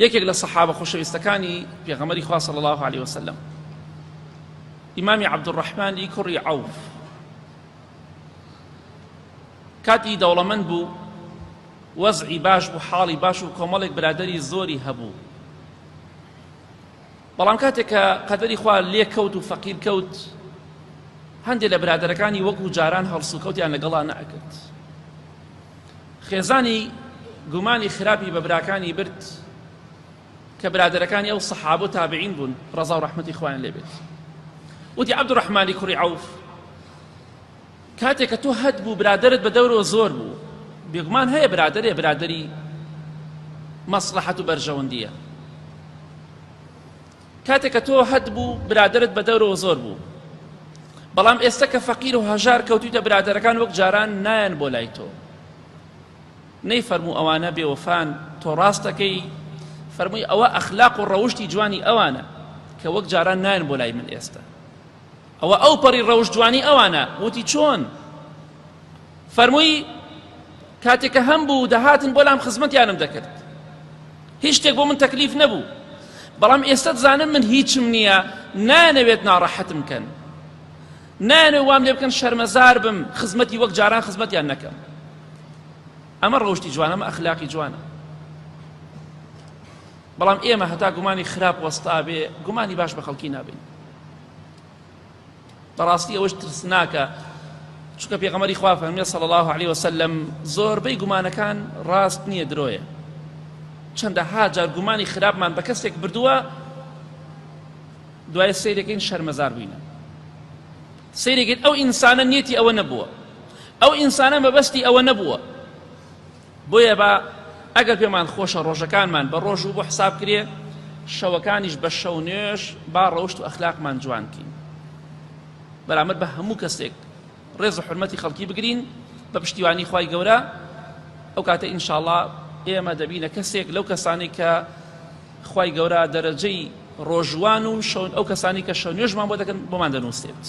یەکێک لە سەحابە خۆشەویستەکانی پێغەمبەری خوا صلی الله عليه وسلم ئیمامی عەبدوڕەحمانی کوڕی عەوف کاتی دەوڵەمەند بوو، وەزعی باش بوو، حاڵی باش و کۆمەڵێک برادەری زۆری هەبوو. بەڵام کاتێک کە قەدەری خوا لێ کەوت و فەقیر کەوت، هەندێک لە برادەرەکانی وەکو جاران هەڵسوکەوتیان لەگەڵا نەئەکرد. خێزانی گومانی خراپی بە براکانی برد کە برادەرەکانی ئەو سەحابە و تابعین بوون، ڕەزا و ڕەحمەتی خوایان لێ بێت. وتی عەبدوڕەحمانی کوڕی عەوف، کاتێک کە تۆ هەد بوو برادرت بە دەورەوە زۆر بوو، بێگومان هەیە برادەری مەسلحەت و بەرژەوەندیە. کاتێک کە تۆ هەد بوو برادرت بە دەورەوە زۆر بوو، بەڵام ئێستا کە فەقیر و هەژار کەوتویتە برادەرەکان وەک جاران نایەن بۆ لای تۆ. نەیفەرموو ئەوانە بێوەفان، تۆ ڕاستەکەی، فەرمووی ئەوە ئەخلاق و ڕەوشتی جوانی ئەوانە کە وەک جاران نایەن بۆ لای من ئێستا. ئەوە ئەو پەڕی ڕەوشت جوانی ئەوانە. وتی چۆن؟ فەرمووی کاتێک کە هەم بوو دەهاتن بۆ لام خزمەتیانم دەکرد، هیچ شتێک بۆ من تەکلیف نەبوو، بەڵام ئێستا دزانم من هیچم نییە، نانەوێت ناڕەحەتم کەن، نانەوێت وام لێ بکەن شەرمەزار بم، خزمەتی وەک جاران خزمەتیان نەکەم. ئەمە ڕەوشتی جوانە، ئەمە ئەخلاقی جوانە. بەڵام ئێمە هەتا گومانی خراپ وەستا بێ، گومانی باش بە خەڵکی نابین. بەڕاستی ئەوەش ترسناکە، چونکە پێغەمبەری خوا فەرمووی صلی الله عليه وسلم زۆربەی گومانەکان ڕاست نییە، درۆیە. چەندەها جار گومانی خراپمان بە کەسێک بردووە، دوای سەیرەکەین شەرمەزار بووینە، سەیرەکەین ئەو ئینسانە نیەتی ئەوە نەبووە، ئەو ئینسانە مەبەستی ئەوە نەبووە. بۆیە بە ئەگەر پێمان خۆشە ڕۆژەکانمان بە ڕۆژ و بۆ حساب کرێ، شەوەکانیش بە شەو نوێژ با ڕەوشت و ئەخلاقمان جوانکەین، بەرامبەر بە هەموو کەسێک ڕێز و حورمەتی خەڵکی بگرین بە پشتیوانی خوای گەورە. ئەو کاتە ئینشاءڵڵا ئێمە دەبینە کەسێک لەو کەسانی کە خوای گەورە دەرەجەی ڕۆژوان و ئەو کەسانی کە شەو نوێژمان بۆ دەکەن بۆمان دەنووسێت.